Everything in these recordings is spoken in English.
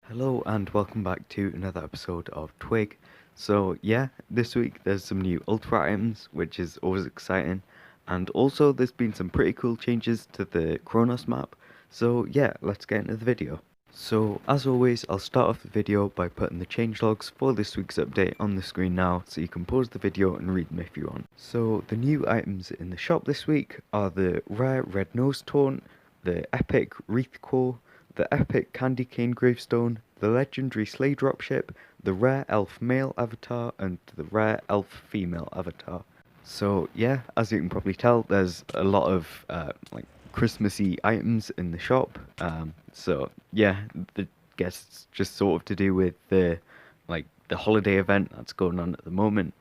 Hello and welcome back to another episode of TWIG. So yeah, this week there's some new ultra items, which is always exciting, and also there's been some pretty cool changes to the Chronos map. So yeah, let's get into the video. So as always, I'll start off the video by putting the changelogs for this week's update on the screen now, so you can pause the video and read them if you want. So the new items in the shop this week are the rare red nose taunt, the epic wreath core, the epic candy cane gravestone, the legendary sleigh dropship, the rare elf male avatar, and the rare elf female avatar. So yeah, as you can probably tell, there's a lot of Christmassy items in the shop. So yeah, the guess it's just sort of to do with the holiday event that's going on at the moment.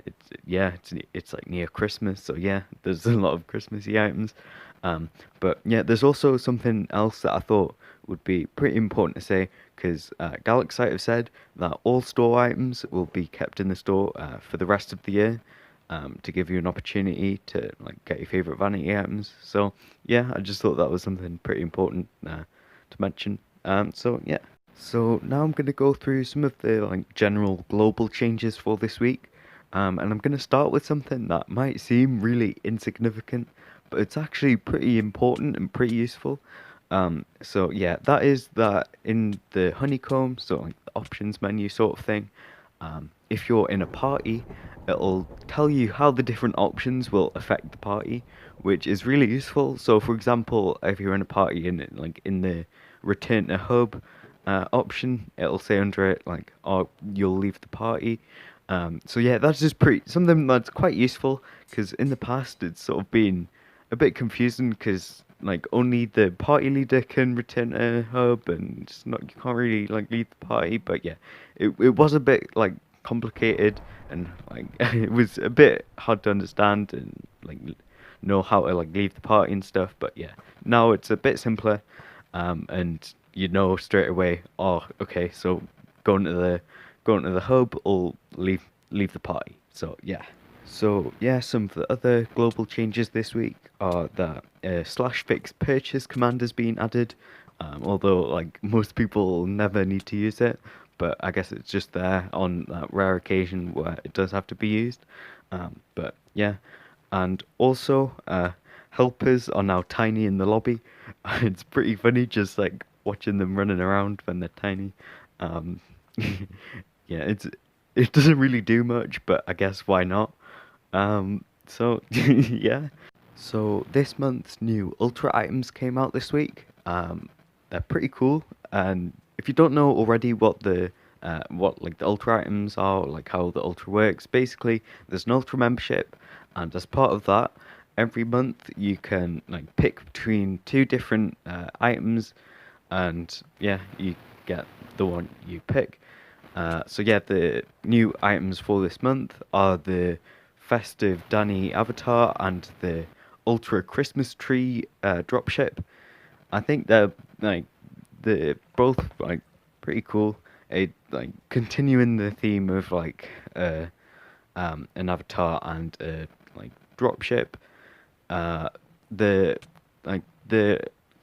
It's like near Christmas, so yeah, there's a lot of Christmassy items. But yeah, there's also something else that I thought would be pretty important to say because Galaxite have said that all store items will be kept in the store for the rest of the year to give you an opportunity to get your favorite vanity items. So yeah, I just thought that was something pretty important to mention. So yeah. So now I'm going to go through some of the general global changes for this week. And I'm going to start with something that might seem really insignificant, but it's actually pretty important and pretty useful. So yeah, that is that in the honeycomb, so like the options menu sort of thing. If you're in a party, it'll tell you how the different options will affect the party, which is really useful. So for example, if you're in a party and in the return to hub option, it'll say under it oh, you'll leave the party. So yeah, that's just pretty something that's quite useful because in the past it's sort of been a bit confusing because only the party leader can return a hub and it's not you can't really leave the party. But yeah, it was a bit complicated and it was a bit hard to understand and know how to leave the party and stuff. But yeah, now it's a bit simpler, and you know straight away. Oh, okay, so going to the going to the hub or leave the party. So yeah. So yeah, some of the other global changes this week are that slash fix purchase command has been added. Although most people never need to use it, but I guess it's just there on that rare occasion where it does have to be used. But yeah, and also helpers are now tiny in the lobby. It's pretty funny just watching them running around when they're tiny. Um, yeah, it doesn't really do much, but I guess why not? So yeah. So this month's new ultra items came out this week. They're pretty cool, and if you don't know already what the ultra items are, how the ultra works, basically there's an ultra membership, and as part of that, every month you can pick between two different items, and yeah, you get the one you pick. So yeah, the new items for this month are the festive Danny avatar and the ultra Christmas tree dropship. I think they're both pretty cool. It continuing the theme of an avatar and a dropship. Uh, the the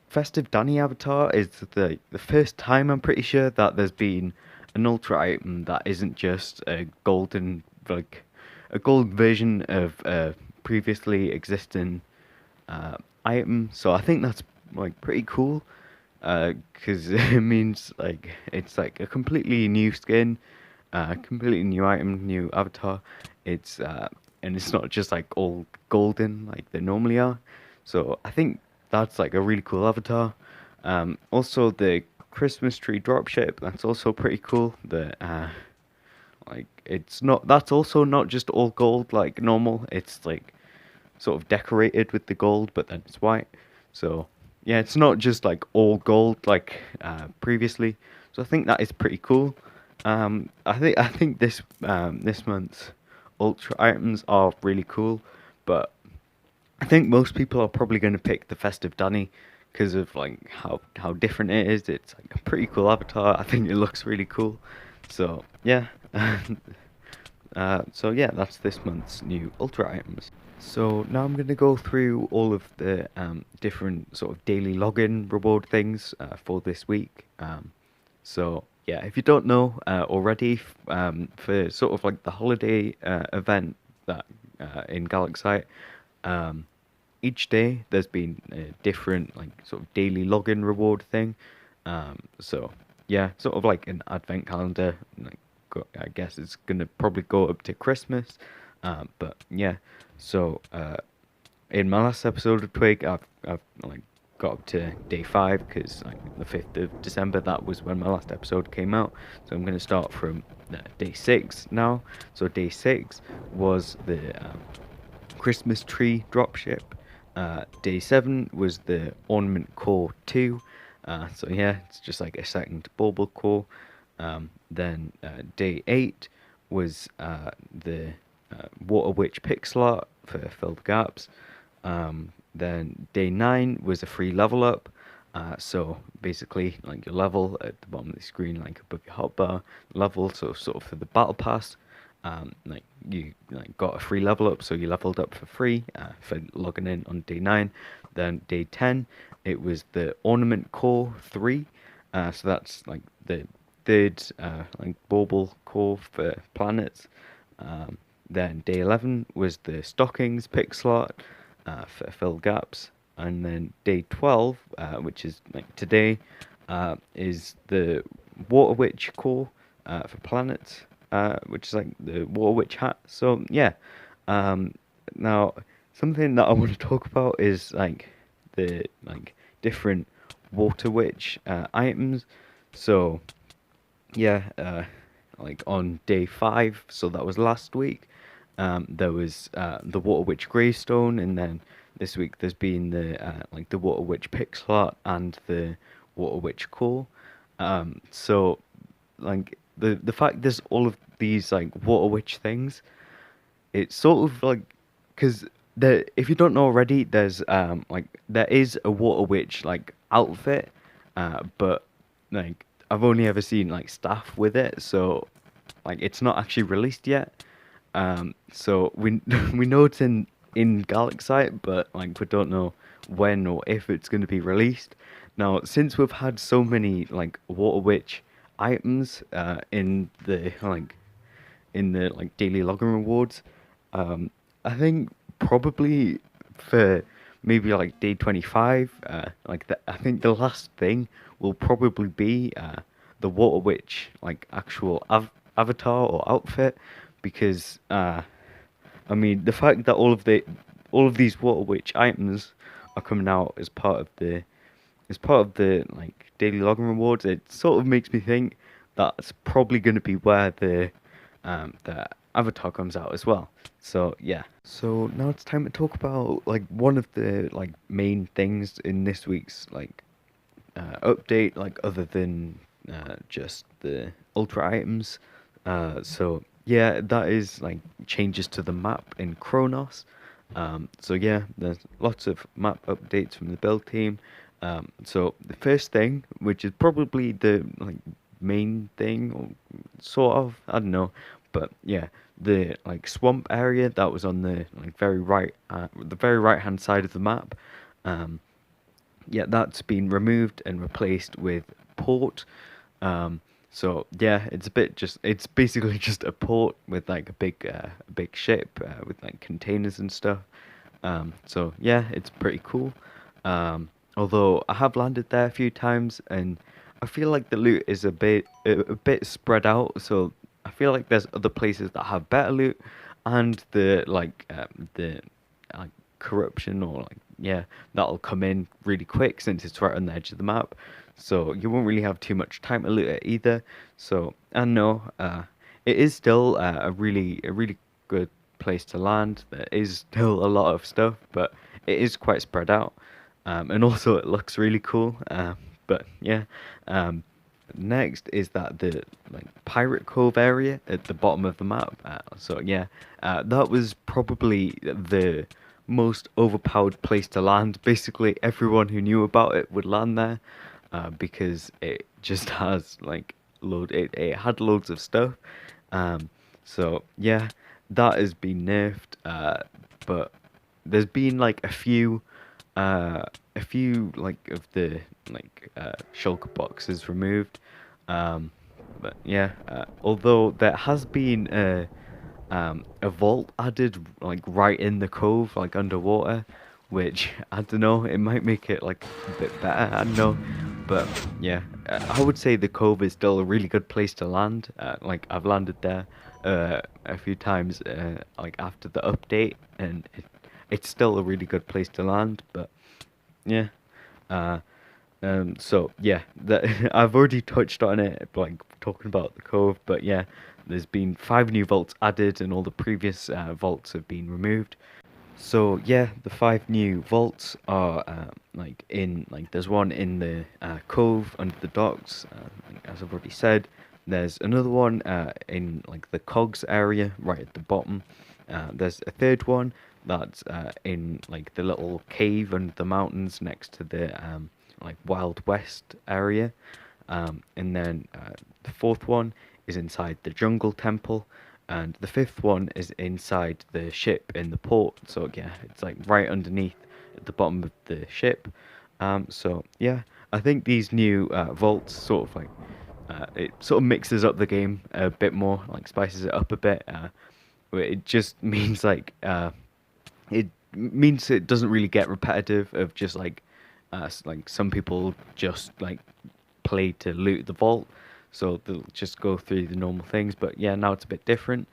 festive Danny avatar is the first time I'm pretty sure that there's been an ultra item that isn't just a golden a gold version of a previously existing item. So I think that's pretty cool because it means it's a completely new skin, completely new item, new avatar. It's and it's not just all golden like they normally are. So I think that's a really cool avatar. Also the Christmas tree dropship, that's also pretty cool. The it's not that's also not just all gold like normal. It's sort of decorated with the gold, but then it's white. So yeah, it's not just all gold previously. So I think that is pretty cool. I think this month's ultra items are really cool, but I think most people are probably going to pick the festive Danny because of how different it is. It's a pretty cool avatar. I think it looks really cool. So yeah. So yeah, that's this month's new ultra items. So now I'm going to go through all of the different sort of daily login reward things for this week. So yeah, if you don't know already, for sort of like the holiday event that in Galaxite, um, each day there's been a different like sort of daily login reward thing. So yeah, sort of like an advent calendar. Like I guess it's gonna probably go up to Christmas. But yeah, so in my last episode of Twig, I've like got up to day 5 because like the 5th of December, that was when my last episode came out. So I'm gonna start from day 6 now. So day 6 was the Christmas tree dropship. Day 7 was the ornament core 2. So yeah, it's just like a second bauble core. Then day 8 was the water witch pixel art for fill the gaps. Then day 9 was a free level up. So basically, like your level at the bottom of the screen, like above your hotbar level. So sort of for the battle pass, like you like got a free level up, so you leveled up for free for logging in on day 9. Then day 10, it was the ornament core 3. So that's like the third like bauble core for planets. Then day 11 was the stockings pixel art for fill gaps. And then day 12, which is like today, is the Water Witch core for planets, which is like the Water Witch hat. So yeah, um, now something that I want to talk about is like the like different Water Witch items. So yeah, like on day 5, so that was last week. There was the Water Witch gravestone, and then this week there's been the like the Water Witch pixel art and the Water Witch core. So like the fact there's all of these like Water Witch things, it's sort of like because there, if you don't know already, there's like there is a Water Witch like outfit, but like I've only ever seen like staff with it, so like it's not actually released yet. So we we know it's in Galaxite, but like we don't know when or if it's going to be released. Now, since we've had so many like Water Witch items in the like daily login rewards, I think probably for maybe like day 25, I think the last thing will probably be the Water Witch like actual avatar or outfit, because I mean the fact that all of these Water Witch items are coming out as part of the like daily login rewards, it sort of makes me think that's probably going to be where the avatar comes out as well. So yeah. So now it's time to talk about like one of the like main things in this week's like update, like other than just the ultra items. So yeah, that is like changes to the map in Chronos. So yeah, there's lots of map updates from the build team. So the first thing, which is probably the like main thing, or sort of, I don't know, but yeah, the like swamp area that was on the like the very right hand side of the map. Um, yeah, that's been removed and replaced with port. Um, so yeah, it's basically just a port with like a big ship with like containers and stuff. So yeah, it's pretty cool. Although I have landed there a few times, and I feel like the loot is a bit spread out. So I feel like there's other places that have better loot, and the like corruption or like yeah, that'll come in really quick since it's right on the edge of the map. So you won't really have too much time to loot it either. So I know it is still a really good place to land. There is still a lot of stuff, but it is quite spread out. And also it looks really cool. But yeah, next is that the like Pirate Cove area at the bottom of the map. So yeah, that was probably the most overpowered place to land. Basically, everyone who knew about it would land there, because it just has like it had loads of stuff. Um, so yeah, that has been nerfed. But there's been like a few like of the like shulker boxes removed. But yeah, although there has been a vault added like right in the cove, like underwater, which I don't know, it might make it like a bit better. I don't know, but yeah, I would say the cove is still a really good place to land. Like I've landed there a few times, like after the update, and it's still a really good place to land. But yeah. Uh, so yeah, that I've already touched on it, like talking about the cove, but yeah, there's been 5 new vaults added, and all the previous vaults have been removed. So yeah, the 5 new vaults are like there's one in the cove under the docks, like, as I've already said. There's another one in like the cogs area right at the bottom. There's a third one that's in like the little cave under the mountains next to the like Wild West area. And then the fourth one is inside the jungle temple, and the fifth one is inside the ship in the port. So yeah, it's like right underneath at the bottom of the ship. So yeah, I think these new vaults sort of like it sort of mixes up the game a bit more, like spices it up a bit. Where it just means it means it doesn't really get repetitive of just like some people just like play to loot the vault, so they'll just go through the normal things. But yeah, now it's a bit different.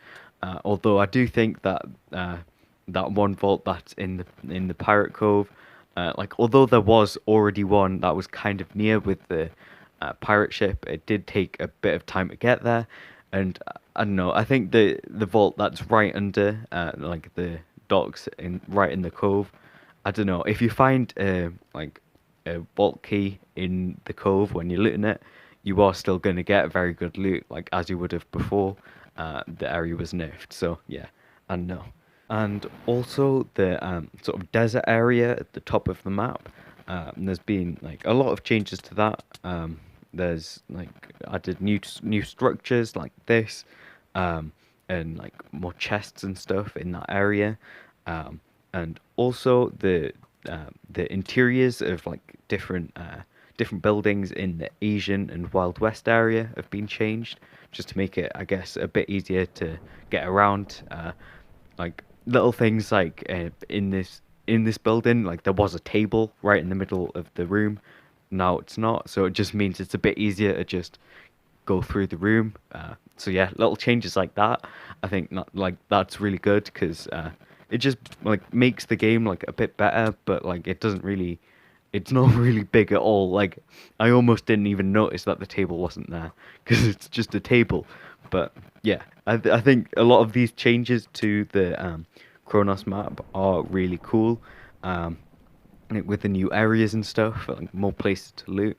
Although I do think that that one vault that's in the Pirate Cove, like although there was already one that was kind of near with the pirate ship, it did take a bit of time to get there. And I don't know. I think the vault that's right under like the docks in right in the cove. I don't know if you find like a vault key in the cove when you're looting it, you are still going to get very good loot, like as you would have before the area was nerfed. So yeah, I know. And also the sort of desert area at the top of the map. There's been like a lot of changes to that. There's like added new structures like this, um, and like more chests and stuff in that area, and also the interiors of like different buildings in the Asian and Wild West area have been changed, just to make it, I guess, a bit easier to get around. Like little things like in this building, like there was a table right in the middle of the room. Now it's not, so it just means it's a bit easier to just go through the room. So yeah, little changes like that. I think not like that's really good because it just like makes the game like a bit better, but like it doesn't really, it's not really big at all. Like I almost didn't even notice that the table wasn't there because it's just a table. But yeah, I think a lot of these changes to the Chronos map are really cool. Um, like with the new areas and stuff, like more places to loot,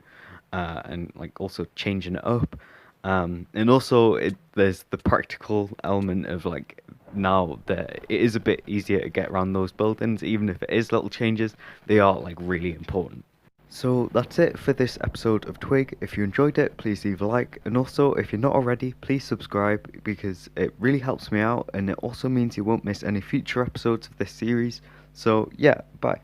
and like also changing it up. And also there's the practical element of like now that it is a bit easier to get around those buildings, even if it is little changes, they are like really important. So that's it for this episode of Twig. If you enjoyed it, please leave a like, and also if you're not already, please subscribe because it really helps me out, and it also means you won't miss any future episodes of this series. So yeah, bye.